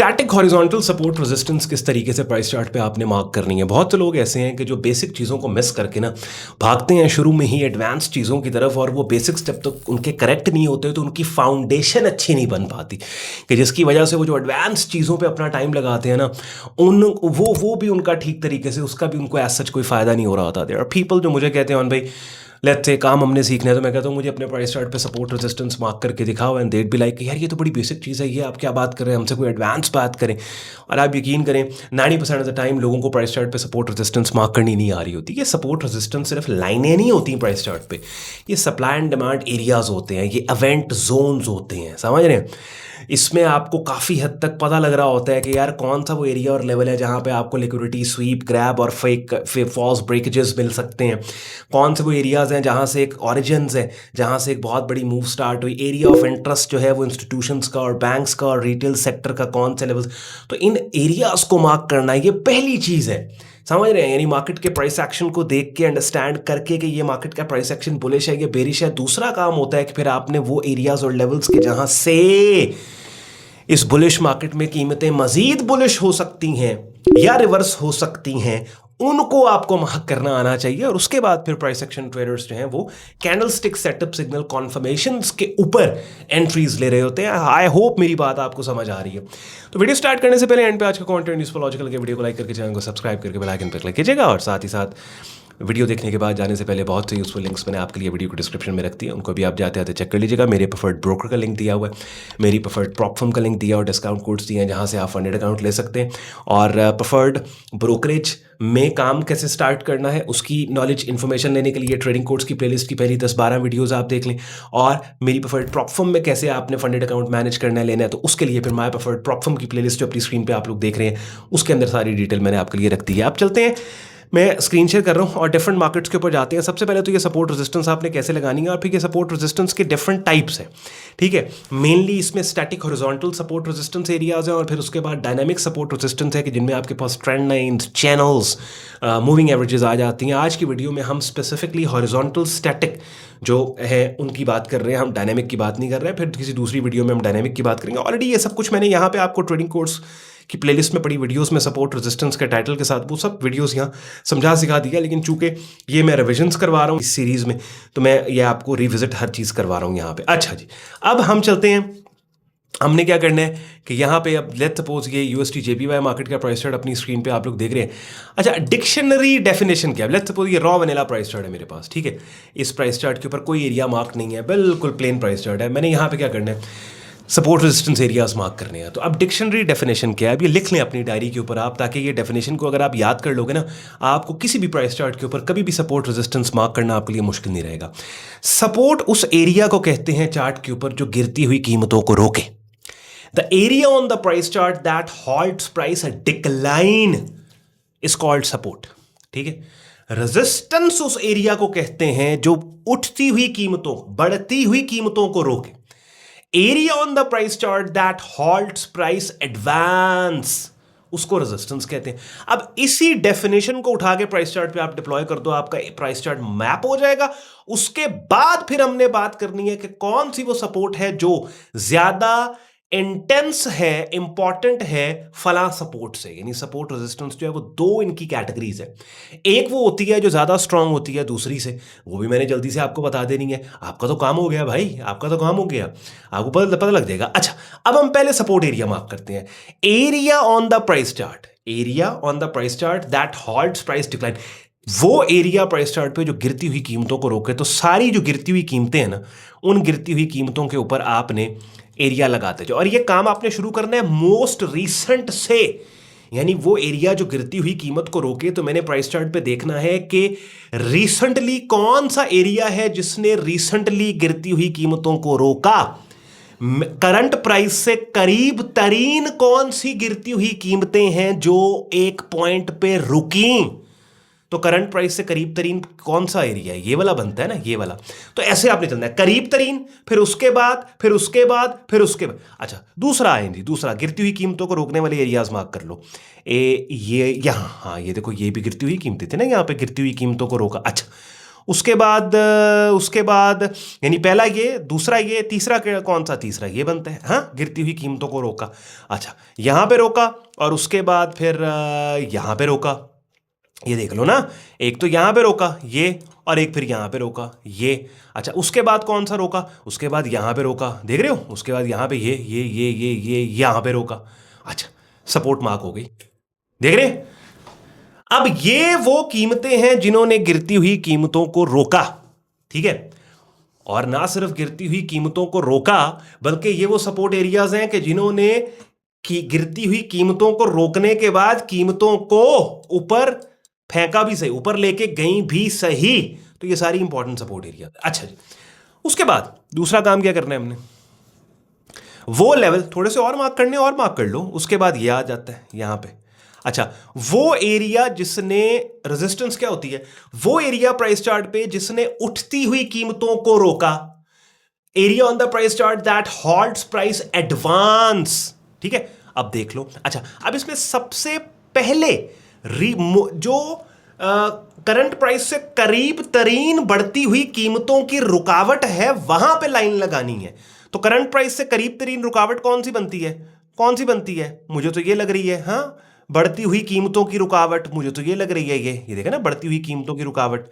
Static horizontal support resistance किस तरीके से प्राइस चार्ट पे आपने मार्क करनी है। बहुत से लोग ऐसे हैं कि जो बेसिक चीज़ों को मिस करके ना भागते हैं शुरू में ही एडवांस चीज़ों की तरफ, और वो बेसिक स्टेप तो उनके करेक्ट नहीं होते तो उनकी फाउंडेशन अच्छी नहीं बन पाती, कि जिसकी वजह से वो जो एडवांस चीज़ों पे अपना टाइम लगाते हैं ना, उन वो भी उनका ठीक तरीके से उसका भी उनको एज सच कोई फ़ायदा नहीं हो रहा होता। और पीपल जो मुझे कहते हैं भाई लेट्स से काम हमने सीखना है, तो मैं कहता हूँ मुझे अपने प्राइस चार्ट पे सपोर्ट रेजिस्टेंस मार्क करके दिखाओ, एंड देट बी लाइक यार ये तो बड़ी बेसिक चीज़ है, ये आप क्या बात कर रहे हैं, हमसे कोई एडवांस बात करें। और आप यकीन करें 90% ऑफ द टाइम लोगों को प्राइस चार्ट पे सपोर्ट रेजिस्टेंस मार्क करनी नहीं आ रही होती। ये सपोर्ट रेजिस्टेंस सिर्फ लाइनें नहीं होती प्राइस चार्ट पे, ये सप्लाई एंड डिमांड एरियाज होते हैं, ये इवेंट जोन्स होते हैं, समझ रहे हैं। इसमें आपको काफ़ी हद तक पता लग रहा होता है कि यार कौन सा वो एरिया और लेवल है जहाँ पे आपको लिक्विडिटी स्वीप, ग्रैब और फेक फॉल्स ब्रेकेजेस मिल सकते हैं। कौन से वो एरियाज़ हैं जहाँ से एक ऑरिजिन्स है, जहाँ से एक बहुत बड़ी मूव स्टार्ट हुई। एरिया ऑफ इंटरेस्ट जो है वो इंस्टीट्यूशंस का और बैंक्स का और रिटेल सेक्टर का कौन से लेवल्स, तो इन एरियाज़ को मार्क करना ये पहली चीज़ है, समझ रहे हैं। यानी मार्केट के प्राइस एक्शन को देख के अंडरस्टैंड करके कि ये मार्केट का प्राइस एक्शन बुलिश है या बेरिश है। दूसरा काम होता है कि फिर आपने वो एरियाज और लेवल्स के जहां से इस बुलिश मार्केट में कीमतें मजीद बुलिश हो सकती हैं या रिवर्स हो सकती हैं, उनको आपको मार्क करना आना चाहिए। और उसके बाद फिर प्राइस एक्शन ट्रेडर्स जो हैं वो कैंडलस्टिक सेटअप सिग्नल कॉन्फर्मेशंस के ऊपर एंट्रीज ले रहे होते हैं। आई होप मेरी बात आपको समझ आ रही है। तो वीडियो स्टार्ट करने से पहले एंड पे आज का कंटेंट यूजफुल लॉजिकल के वीडियो को लाइक करके चैनल को सब्सक्राइब करके बेल आइकन पर क्लिक कीजिएगा, और साथ ही साथ वीडियो देखने के बाद जाने से पहले बहुत से यूजफुल लिंक्स मैंने आपके लिए वीडियो को डिस्क्रिप्शन में रखती है, उनको भी आप जाते आते चेक कर लीजिएगा। मेरे प्रेफर्ड ब्रोकर का लिंक दिया हुआ है, मेरी प्रेफर्ड प्रॉप फर्म का लिंक दिया और डिस्काउंट कोड्स दिए हैं जहां से आप फंडेड अकाउंट ले सकते हैं। और प्रेफर्ड ब्रोकरेज में काम कैसे स्टार्ट करना है उसकी नॉलेज इन्फॉर्मेशन लेने के लिए ट्रेडिंग कोड्स की प्लेलिस्ट की पहली 10-12 वीडियोस आप देख लें। और मेरी प्रेफर्ड प्रॉप फर्म में कैसे आपने फंडेड अकाउंट मैनेज करना है, लेना है, तो उसके लिए फिर माय प्रेफर्ड प्रॉप फर्म की प्लेलिस्ट जो अपनी स्क्रीन पर आप लोग देख रहे हैं उसके अंदर सारी डिटेल मैंने आपके लिए रख दी है। आप चलते हैं, मैं स्क्रीन शेयर कर रहा हूँ और डिफरेंट मार्केट्स के ऊपर जाते हैं। सबसे पहले तो ये सपोर्ट रेजिस्टेंस आपने कैसे लगानी है, और फिर ये सपोर्ट रेजिस्टेंस के डिफरेंट टाइप्स हैं, ठीक है। मेनली इसमें static horizontal support resistance areas हैं, और फिर उसके बाद डायनामिक सपोर्ट रेजिस्टेंस है कि जिनमें आपके पास trend lines, channels, moving averages आ जाती हैं। आज की वीडियो में हम स्पेसिफिकली हॉरिजॉन्टल स्टैटिक जो है उनकी बात कर रहे हैं, हम डायनामिक की बात नहीं कर रहे हैं। फिर किसी दूसरी वीडियो में हम डायनामिक की बात करेंगे। ऑलरेडी ये सब कुछ मैंने यहाँ पे आपको ट्रेडिंग कोर्स की प्लेलिस्ट में पड़ी वीडियोस में सपोर्ट रेजिस्टेंस के टाइटल के साथ वो सब वीडियोस यहाँ समझा सिखा दिया, लेकिन चूंकि ये मैं रिविजन्स करवा रहा हूँ इस सीरीज़ में, तो मैं ये आपको रिविजिट हर चीज़ करवा रहा हूँ यहाँ पे। अच्छा जी, अब हम चलते हैं। हमने क्या करना है कि यहाँ पे अब लेट्स सपोज ये यूएसडी जेपीवाई मार्केट का प्राइस चार्ट अपनी स्क्रीन पे आप लोग देख रहे हैं। अच्छा, डिक्शनरी डेफिनेशन क्या है। लेट्स सपोज ये रॉ वनीला प्राइस चार्ट है मेरे पास, ठीक है। इस प्राइस चार्ट के ऊपर कोई एरिया मार्क नहीं है, बिल्कुल प्लेन प्राइस चार्ट है। मैंने यहाँ पे क्या करना है, सपोर्ट रेजिस्टेंस एरियाज मार्क करने हैं। तो अब डिक्शनरी डेफिनेशन क्या है, अब ये लिख लें अपनी डायरी के ऊपर आप, ताकि ये डेफिनेशन को अगर आप याद कर लोगे ना, आपको किसी भी प्राइस चार्ट के ऊपर कभी भी सपोर्ट रेजिस्टेंस मार्क करना आपके लिए मुश्किल नहीं रहेगा। सपोर्ट उस एरिया को कहते हैं चार्ट के ऊपर जो गिरती हुई कीमतों को रोके। The area on the price chart that halts price decline is called support, ठीक है। रेजिस्टेंस उस एरिया को कहते हैं जो उठती हुई कीमतों, बढ़ती हुई कीमतों को रोके। Area on the price chart that halts price advance, उसको रेजिस्टेंस कहते हैं। अब इसी डेफिनेशन को उठा के प्राइस चार्ट पे आप डिप्लॉय कर दो, आपका प्राइस चार्ट मैप हो जाएगा। उसके बाद फिर हमने बात करनी है कि कौन सी वो सपोर्ट है जो ज्यादा इंटेंस है, इंपॉर्टेंट है फला सपोर्ट से। यानी सपोर्ट रेजिस्टेंस जो है वो दो इनकी कैटेगरीज है। एक वो होती है जो ज्यादा स्ट्रांग होती है दूसरी से, वो भी मैंने जल्दी से आपको बता देनी है। आपका तो काम हो गया भाई, आपका तो काम हो गया, आपको पता लग जाएगा। अच्छा, अब हम पहले सपोर्ट एरिया मार्क करते हैं। Area on the price chart, area on the price chart that halts price decline, वो एरिया प्राइस चार्ट पे जो गिरती हुई कीमतों को रोके। तो सारी जो गिरती हुई कीमतें हैं ना, उन गिरती हुई कीमतों के ऊपर आपने एरिया लगाते जाओ। और ये काम आपने शुरू करना है मोस्ट रीसेंट से, यानी वो एरिया जो गिरती हुई कीमत को रोके। तो मैंने प्राइस चार्ट पे देखना है कि रिसेंटली कौन सा एरिया है जिसने रिसेंटली गिरती हुई कीमतों को रोका। करंट प्राइस से करीब तरीन कौन सी गिरती हुई कीमतें हैं जो एक पॉइंट पे रुकी। तो करंट प्राइस से करीब तरीन कौन सा एरिया है, ये वाला बनता है ना, ये वाला। तो ऐसे आपने चलना है, करीब तरीन, फिर उसके बाद, फिर उसके बाद, फिर उसके बाद। अच्छा, दूसरा आएंगे, दूसरा गिरती हुई कीमतों को रोकने वाले एरियाज मार्क कर लो। ये यहाँ, हाँ ये देखो, ये भी गिरती हुई कीमतें थी ना, यहाँ पे गिरती हुई कीमतों को रोका। अच्छा, उसके बाद यानी पहला ये, दूसरा ये, तीसरा कौन सा, तीसरा ये बनता है। हाँ, गिरती हुई कीमतों को रोका। अच्छा, यहां पे रोका और उसके बाद फिर यहां पे रोका। ये देख लो ना, एक तो यहां पे रोका ये, और एक फिर यहां पे रोका ये। अच्छा, उसके बाद कौन सा रोका, उसके बाद यहां पे रोका, देख रहे हो, उसके बाद यहां पे ये यहां पे रोका। अच्छा, सपोर्ट मार्क हो गई, देख रहे हैं। अब ये वो कीमतें हैं जिन्होंने गिरती हुई कीमतों को रोका, ठीक है। और ना सिर्फ गिरती हुई कीमतों को रोका, बल्कि ये वो सपोर्ट एरियाज हैं कि जिन्होंने गिरती हुई कीमतों को रोकने के बाद कीमतों को ऊपर फेंका भी सही, ऊपर लेके गई भी सही। तो ये सारी इंपॉर्टेंट सपोर्ट एरिया। अच्छा जी, उसके बाद दूसरा काम क्या करना है हमने, वो लेवल थोड़े से और मार्क करने, और मार्क कर लो। उसके बाद ये आ जाता है यहां पे। अच्छा, वो एरिया जिसने, रेजिस्टेंस क्या होती है, वो एरिया प्राइस चार्ट पे जिसने उठती हुई कीमतों को रोका, area on the price chart that halts price advance, ठीक है। अब देख लो। अच्छा, अब इसमें सबसे पहले जो करंट प्राइस से करीब तरीन बढ़ती हुई कीमतों की रुकावट है, वहां पे लाइन लगानी है। तो करंट प्राइस से करीब तरीन रुकावट कौन सी बनती है, कौन सी बनती है, मुझे तो ये लग रही है, हाँ, बढ़ती हुई कीमतों की रुकावट, मुझे तो ये लग रही है, ये देखा ना, बढ़ती हुई कीमतों की रुकावट।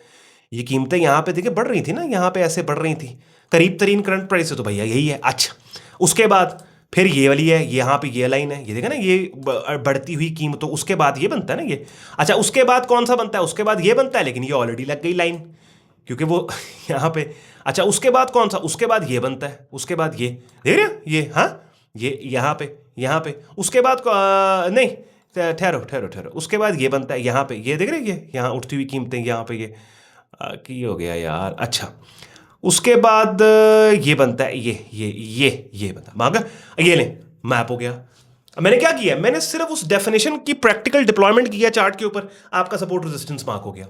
ये कीमतें यहां पे देखिए बढ़ रही थी ना, यहां पे ऐसे बढ़ रही थी, करीब तरीन करंट प्राइस है, तो भैया यही है। अच्छा, उसके बाद फिर ये वाली है, यहां पे ये लाइन है, ये देखा ना, ये बढ़ती हुई कीमतों, उसके बाद ये बनता है ना ये। अच्छा, उसके बाद कौन सा बनता है, उसके बाद ये बनता है, लेकिन ये ऑलरेडी लग गई लाइन, क्योंकि वो यहां पे। अच्छा, उसके बाद कौन सा, उसके बाद ये बनता है, उसके बाद ये, देख रहे हो ये, हाँ, ये यहां पे उसके बाद नहीं, ठहरो ठहरो ठहरो, उसके बाद ये बनता है यहां पे, ये देख रहे ये यहां उठती हुई कीमतें, यहां पे ये की हो गया यार। अच्छा, उसके बाद ये बनता है, ये बनता है, मांगा, ये ले मैप हो गया। मैंने क्या किया, मैंने सिर्फ उस डेफिनेशन की प्रैक्टिकल डिप्लॉयमेंट किया चार्ट के ऊपर, आपका सपोर्ट रेजिस्टेंस मार्क हो गया।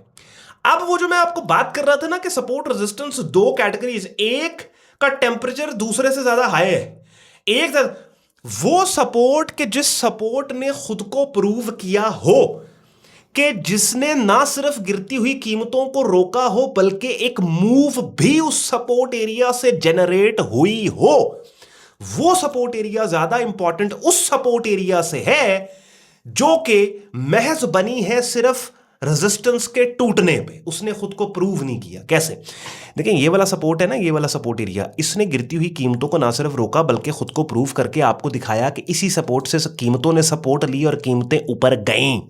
अब वो जो मैं आपको बात कर रहा था ना कि सपोर्ट रेजिस्टेंस दो कैटेगरीज, एक का टेम्परेचर दूसरे से ज्यादा हाई है, एक वो सपोर्ट के जिस सपोर्ट ने खुद को प्रूव किया हो कि जिसने ना सिर्फ गिरती हुई कीमतों को रोका हो, बल्कि एक मूव भी उस सपोर्ट एरिया से जनरेट हुई हो, वो सपोर्ट एरिया ज्यादा इंपॉर्टेंट उस सपोर्ट एरिया से है जो कि महज बनी है सिर्फ रेजिस्टेंस के टूटने पे, उसने खुद को प्रूव नहीं किया। कैसे, देखिए ये वाला सपोर्ट है ना, ये वाला सपोर्ट एरिया, इसने गिरती हुई कीमतों को ना सिर्फ रोका बल्कि खुद को प्रूव करके आपको दिखाया कि इसी सपोर्ट से कीमतों ने सपोर्ट ली और कीमतें ऊपर गईं।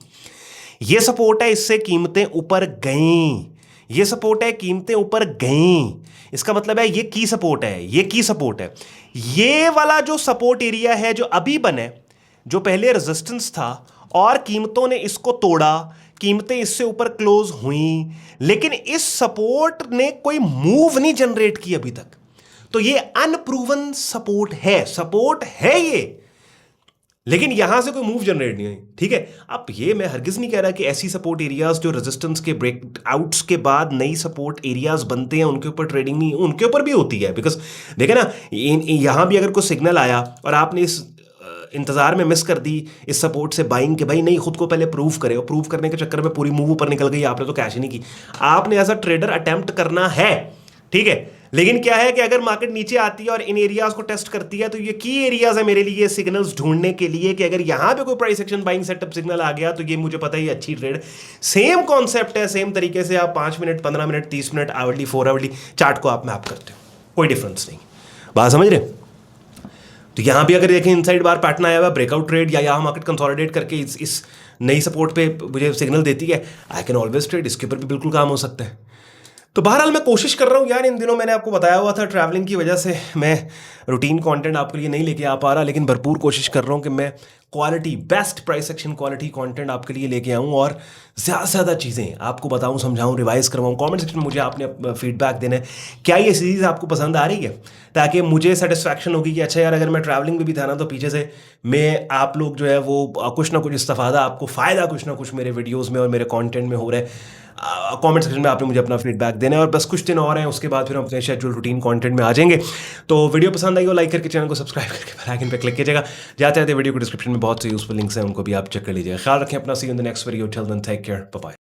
ये सपोर्ट है, इससे कीमतें ऊपर गईं, ये सपोर्ट है, कीमतें ऊपर गईं। इसका मतलब है ये की सपोर्ट है, ये की सपोर्ट है। ये वाला जो सपोर्ट एरिया है जो अभी बने, जो पहले रेजिस्टेंस था और कीमतों ने इसको तोड़ा, कीमतें इससे ऊपर क्लोज हुई, लेकिन इस सपोर्ट ने कोई मूव नहीं जनरेट की अभी तक, तो ये अनप्रूवन सपोर्ट है ये, लेकिन यहां से कोई मूव जनरेट नहीं हुई, ठीक है। अब ये मैं हरगिज नहीं कह रहा कि ऐसी सपोर्ट एरियाज जो रेजिस्टेंस के ब्रेकआउट्स के बाद नई सपोर्ट एरियाज बनते हैं उनके ऊपर ट्रेडिंग नहीं, उनके ऊपर भी होती है, बिकॉज देखे ना, यहां भी अगर कोई सिग्नल आया और आपने इस इंतजार में मिस कर दी इस सपोर्ट से बाइंग के, भाई नहीं, खुद को पहले प्रूव करे, और प्रूव करने के चक्कर में पूरी मूव ऊपर निकल गई, आपने तो कैश ही नहीं की। आपने एज अ ट्रेडर अटेम्प्ट करना है, ठीक है, लेकिन क्या है कि अगर मार्केट नीचे आती है और इन एरियाज को टेस्ट करती है, तो ये की एरियाज है मेरे लिए सिग्नल्स ढूंढने के लिए कि अगर यहां पे कोई price action buying setup signal आ गया तो ये मुझे पता है अच्छी ट्रेड। सेम कॉन्सेप्ट है, सेम तरीके से आप 5 minute, 15 minute, 30 minute, hourly, 4 hourly chart को आप मैप करते हो, कोई डिफरेंस नहीं। बात समझ रहे? तो यहां भी अगर देखें इनसाइड बार पैटर्न आया हुआ, ब्रेकआउट ट्रेड, या यहां मार्केट कंसोलिडेट करके इस नई सपोर्ट पे मुझे सिग्नल देती है, आई कैन ऑलवेज ट्रेड, इसके ऊपर भी बिल्कुल काम हो सकता है। तो बहरहाल मैं कोशिश कर रहा हूँ यार, इन दिनों मैंने आपको बताया हुआ था ट्रैवलिंग की वजह से मैं रूटीन कंटेंट आपके लिए नहीं लेके आ पा रहा, लेकिन भरपूर कोशिश कर रहा हूँ कि मैं quality, best price action quality content आपके लिए लेके आऊँ और ज़्यादा से ज़्यादा चीज़ें आपको बताऊँ, समझाऊँ, रिवाइज करवाऊँ। कमेंट सेक्शन में मुझे आपने फीडबैक देना है, क्या ये सीरीज़ आपको पसंद आ रही है, ताकि मुझे सेटिस्फैक्शन होगी कि अच्छा यार अगर मैं ट्रैवलिंग में भी था ना तो पीछे से मैं आप लोग जो है वो कुछ ना कुछ इस्तेफादा, आपको फ़ायदा कुछ ना कुछ मेरे वीडियोज़ में और मेरे कॉन्टेंट में हो रहा है। कमेंट सेक्शन में आपने मुझे अपना फीडबैक देना है, और बस कुछ दिन और हैं, उसके बाद फिर हम अपने शेड्यूल रूटीन कंटेंट में आ जाएंगे। तो वीडियो पसंद आई हो लाइक करके, चैनल को सब्सक्राइब करके बेल आइकन पे क्लिक कीजिएगा। जाते जाते वीडियो को डिस्क्रिप्शन में बहुत से यूजफुल लिंक्स हैं, उनको भी आप चेक कर लीजिएगा। ख्याल रखें अपना, see you in the next video, till then take care, bye bye.